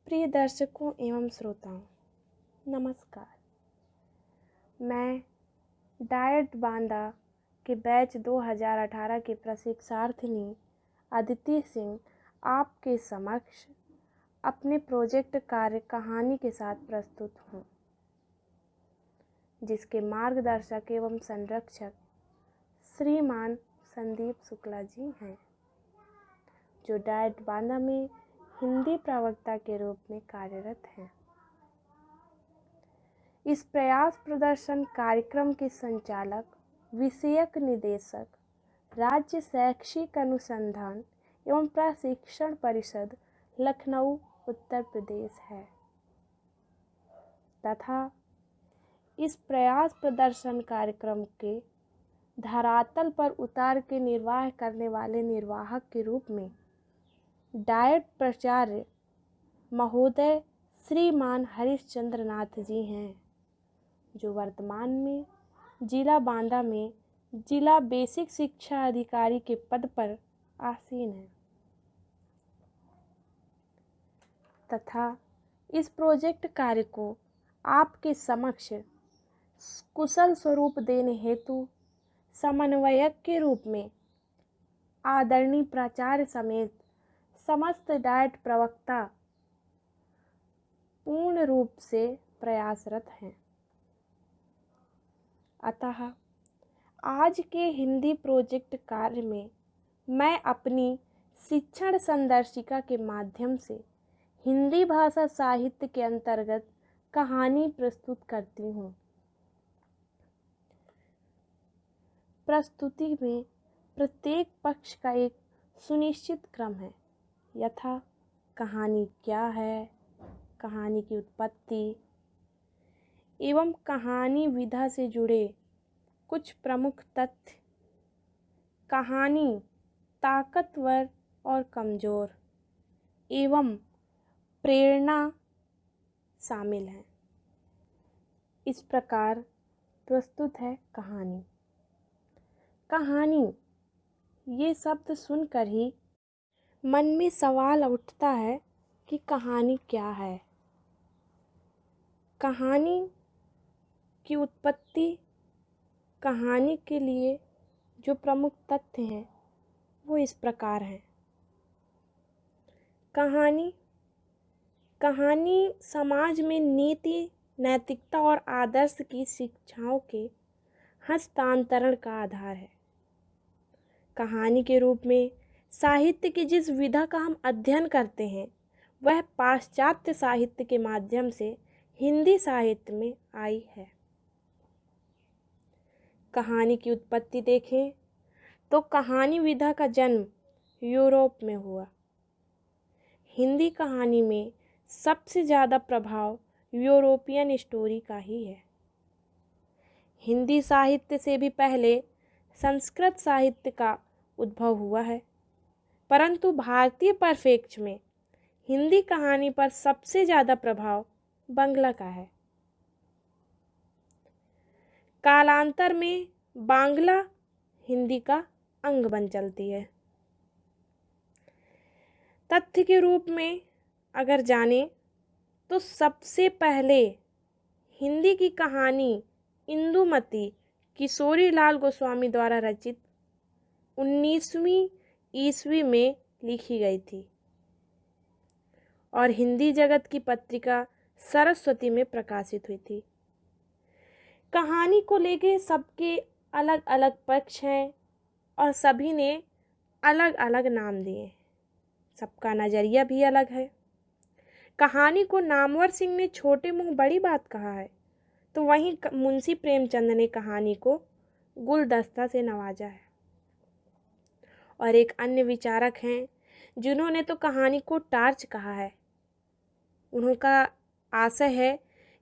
प्रिय दर्शकों एवं श्रोताओं, नमस्कार। मैं डायट बांदा के बैच 2018 के प्रशिक्षार्थिनी अदिति सिंह आपके समक्ष अपने प्रोजेक्ट कार्य कहानी के साथ प्रस्तुत हूँ, जिसके मार्गदर्शक एवं संरक्षक श्रीमान संदीप शुक्ला जी हैं, जो डायट बांदा में हिंदी प्रवक्ता के रूप में कार्यरत हैं। इस प्रयास प्रदर्शन कार्यक्रम के संचालक विषयक निदेशक राज्य शैक्षिक अनुसंधान एवं प्रशिक्षण परिषद लखनऊ उत्तर प्रदेश है तथा इस प्रयास प्रदर्शन कार्यक्रम के धरातल पर उतार के निर्वाह करने वाले निर्वाहक के रूप में डायट प्राचार्य महोदय श्रीमान हरिश्चंद्र नाथ जी हैं, जो वर्तमान में जिला बांदा में जिला बेसिक शिक्षा अधिकारी के पद पर आसीन हैं तथा इस प्रोजेक्ट कार्य को आपके समक्ष कुशल स्वरूप देने हेतु समन्वयक के रूप में आदरणीय प्राचार्य समेत समस्त डायट प्रवक्ता पूर्ण रूप से प्रयासरत हैं। अतः आज के हिंदी प्रोजेक्ट कार्य में मैं अपनी शिक्षण संदर्शिका के माध्यम से हिंदी भाषा साहित्य के अंतर्गत कहानी प्रस्तुत करती हूँ। प्रस्तुति में प्रत्येक पक्ष का एक सुनिश्चित क्रम है, यथा कहानी क्या है, कहानी की उत्पत्ति एवं कहानी विधा से जुड़े कुछ प्रमुख तथ्य, कहानी ताकतवर और कमजोर एवं प्रेरणा शामिल है। इस प्रकार प्रस्तुत है कहानी। कहानी ये शब्द सुनकर ही मन में सवाल उठता है कि कहानी क्या है। कहानी की उत्पत्ति, कहानी के लिए जो प्रमुख तथ्य हैं वो इस प्रकार हैं। कहानी समाज में नीति, नैतिकता और आदर्श की शिक्षाओं के हस्तांतरण का आधार है। कहानी के रूप में साहित्य की जिस विधा का हम अध्ययन करते हैं वह पाश्चात्य साहित्य के माध्यम से हिंदी साहित्य में आई है। कहानी की उत्पत्ति देखें तो कहानी विधा का जन्म यूरोप में हुआ। हिंदी कहानी में सबसे ज़्यादा प्रभाव यूरोपियन स्टोरी का ही है। हिंदी साहित्य से भी पहले संस्कृत साहित्य का उद्भव हुआ है, परंतु भारतीय परिप्रेक्ष्य में हिंदी कहानी पर सबसे ज़्यादा प्रभाव बांग्ला का है। कालांतर में बांग्ला हिंदी का अंग बन चलती है। तथ्य के रूप में अगर जाने तो सबसे पहले हिंदी की कहानी इंदुमती किशोरी लाल गोस्वामी द्वारा रचित 19वीं ईस्वी में लिखी गई थी और हिंदी जगत की पत्रिका सरस्वती में प्रकाशित हुई थी। कहानी को लेके सबके अलग अलग पक्ष हैं और सभी ने अलग अलग नाम दिए, सबका नज़रिया भी अलग है। कहानी को नामवर सिंह ने छोटे मुंह बड़ी बात कहा है, तो वहीं मुंशी प्रेमचंद ने कहानी को गुलदस्ता से नवाजा है। और एक अन्य विचारक हैं जिन्होंने तो कहानी को टार्च कहा है। उनका आशय है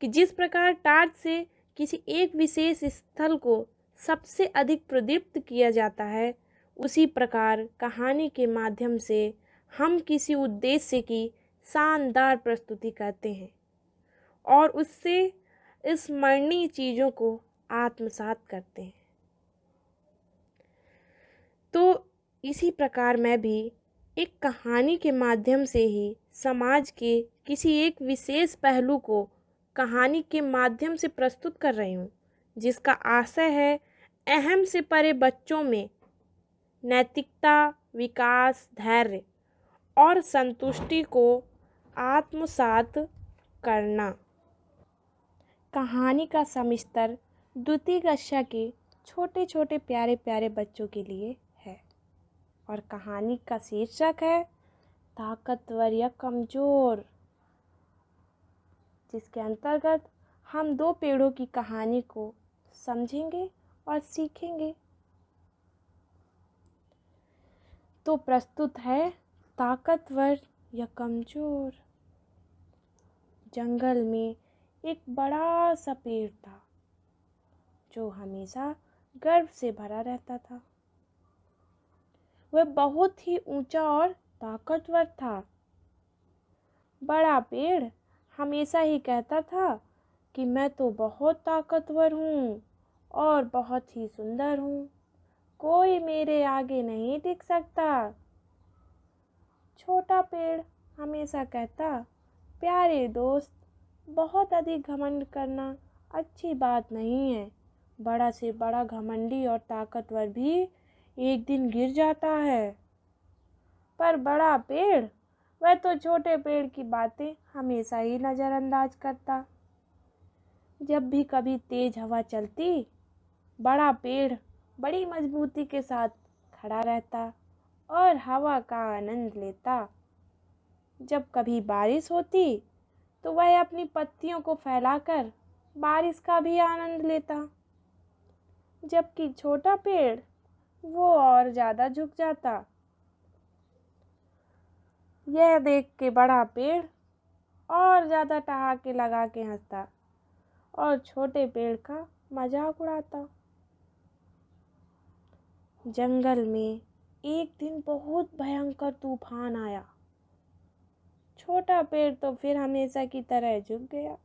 कि जिस प्रकार टार्च से किसी एक विशेष स्थल को सबसे अधिक प्रदीप्त किया जाता है, उसी प्रकार कहानी के माध्यम से हम किसी उद्देश्य की शानदार प्रस्तुति करते हैं और उससे स्मरणीय चीज़ों को आत्मसात करते हैं। तो इसी प्रकार मैं भी एक कहानी के माध्यम से ही समाज के किसी एक विशेष पहलू को कहानी के माध्यम से प्रस्तुत कर रही हूँ, जिसका आशय है अहम से परे बच्चों में नैतिकता, विकास, धैर्य और संतुष्टि को आत्मसात करना। कहानी का समिस्तर द्वितीय कक्षा के छोटे छोटे प्यारे प्यारे बच्चों के लिए है और कहानी का शीर्षक है ताकतवर या कमज़ोर, जिसके अंतर्गत हम दो पेड़ों की कहानी को समझेंगे और सीखेंगे। तो प्रस्तुत है ताकतवर या कमज़ोर। जंगल में एक बड़ा सा पेड़ था जो हमेशा गर्व से भरा रहता था। वह बहुत ही ऊंचा और ताकतवर था। बड़ा पेड़ हमेशा ही कहता था कि मैं तो बहुत ताकतवर हूँ और बहुत ही सुंदर हूँ, कोई मेरे आगे नहीं टिक सकता। छोटा पेड़ हमेशा कहता, प्यारे दोस्त, बहुत अधिक घमंड करना अच्छी बात नहीं है। बड़ा से बड़ा घमंडी और ताकतवर भी एक दिन गिर जाता है। पर बड़ा पेड़, वह तो छोटे पेड़ की बातें हमेशा ही नज़रअंदाज करता। जब भी कभी तेज हवा चलती, बड़ा पेड़ बड़ी मजबूती के साथ खड़ा रहता और हवा का आनंद लेता। जब कभी बारिश होती तो वह अपनी पत्तियों को फैलाकर बारिश का भी आनंद लेता, जबकि छोटा पेड़ वो और ज़्यादा झुक जाता। यह देख के बड़ा पेड़ और ज़्यादा ठहाके लगा के हंसता और छोटे पेड़ का मजाक उड़ाता। जंगल में एक दिन बहुत भयंकर तूफान आया। छोटा पेड़ तो फिर हमेशा की तरह झुक गया,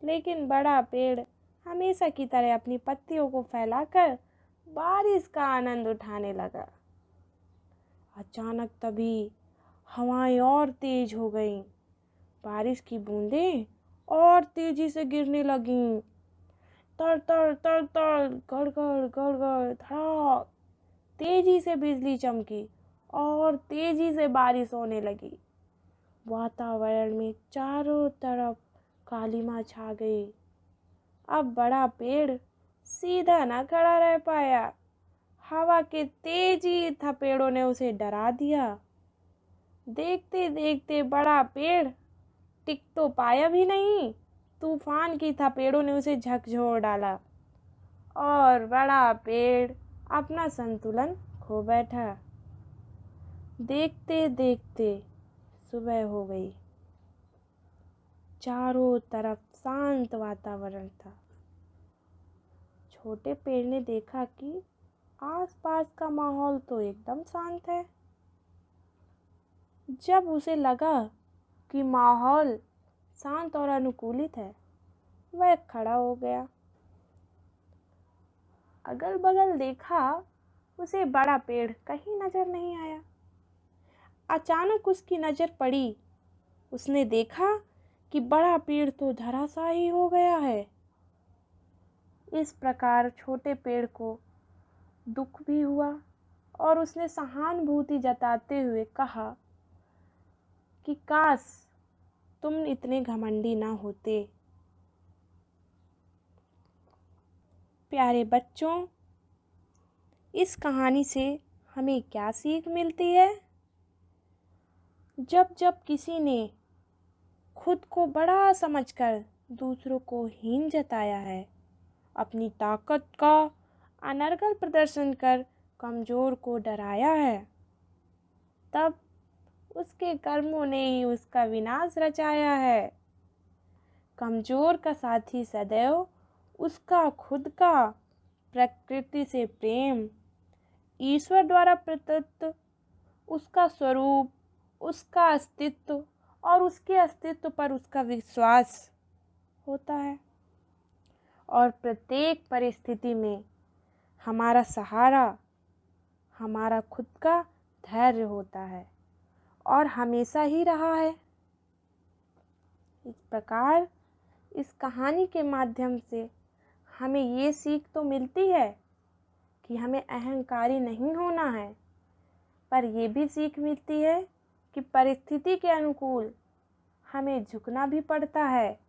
लेकिन बड़ा पेड़ हमेशा की तरह अपनी पत्तियों को फैलाकर बारिश का आनंद उठाने लगा। अचानक तभी हवाएं और तेज हो गईं। बारिश की बूंदें और तेजी से गिरने लगीं। तर तर तर तर, गड़गड़ गड़गड़, धड़ाक, तेजी से बिजली चमकी और तेजी से बारिश होने लगी। वातावरण में चारों तरफ कालिमा छा गई। अब बड़ा पेड़ सीधा न खड़ा रह पाया। हवा के तेजी थपेड़ों ने उसे डरा दिया। देखते देखते बड़ा पेड़ टिक तो पाया भी नहीं, तूफान की थपेड़ों ने उसे झकझोर डाला और बड़ा पेड़ अपना संतुलन खो बैठा। देखते देखते सुबह हो गई। चारों तरफ शांत वातावरण था। छोटे पेड़ ने देखा कि आसपास का माहौल तो एकदम शांत है। जब उसे लगा कि माहौल शांत और अनुकूलित है, वह खड़ा हो गया। अगल बगल देखा, उसे बड़ा पेड़ कहीं नजर नहीं आया। अचानक उसकी नजर पड़ी। उसने देखा कि बड़ा पेड़ तो धराशायी हो गया है। इस प्रकार छोटे पेड़ को दुख भी हुआ और उसने सहानुभूति जताते हुए कहा कि काश तुम इतने घमंडी ना होते। प्यारे बच्चों, इस कहानी से हमें क्या सीख मिलती है? जब जब किसी ने खुद को बड़ा समझकर दूसरों को हीन जताया है, अपनी ताकत का अनर्गल प्रदर्शन कर कमज़ोर को डराया है, तब उसके कर्मों ने ही उसका विनाश रचाया है। कमज़ोर का साथी सदैव उसका खुद का प्रकृति से प्रेम, ईश्वर द्वारा प्रदत्त उसका स्वरूप, उसका अस्तित्व और उसके अस्तित्व पर उसका विश्वास होता है। और प्रत्येक परिस्थिति में हमारा सहारा हमारा खुद का धैर्य होता है और हमेशा ही रहा है। इस प्रकार इस कहानी के माध्यम से हमें ये सीख तो मिलती है कि हमें अहंकारी नहीं होना है, पर ये भी सीख मिलती है कि परिस्थिति के अनुकूल हमें झुकना भी पड़ता है।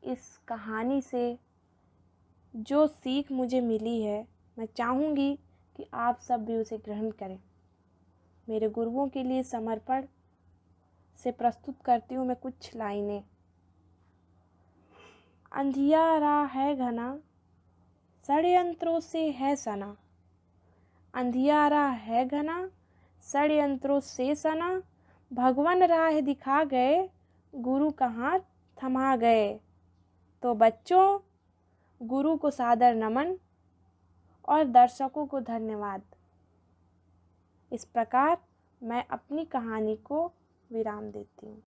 इस कहानी से जो सीख मुझे मिली है, मैं चाहूँगी कि आप सब भी उसे ग्रहण करें। मेरे गुरुओं के लिए समर्पण से प्रस्तुत करती हूँ मैं कुछ लाइनें। अंधियारा है घना, षड्यंत्रों से है सना। अंधियारा है घना, षड्यंत्रों से सना। भगवान राह दिखा गए, गुरु कहाँ थमा गए। तो बच्चों, गुरु को सादर नमन और दर्शकों को धन्यवाद। इस प्रकार मैं अपनी कहानी को विराम देती हूँ।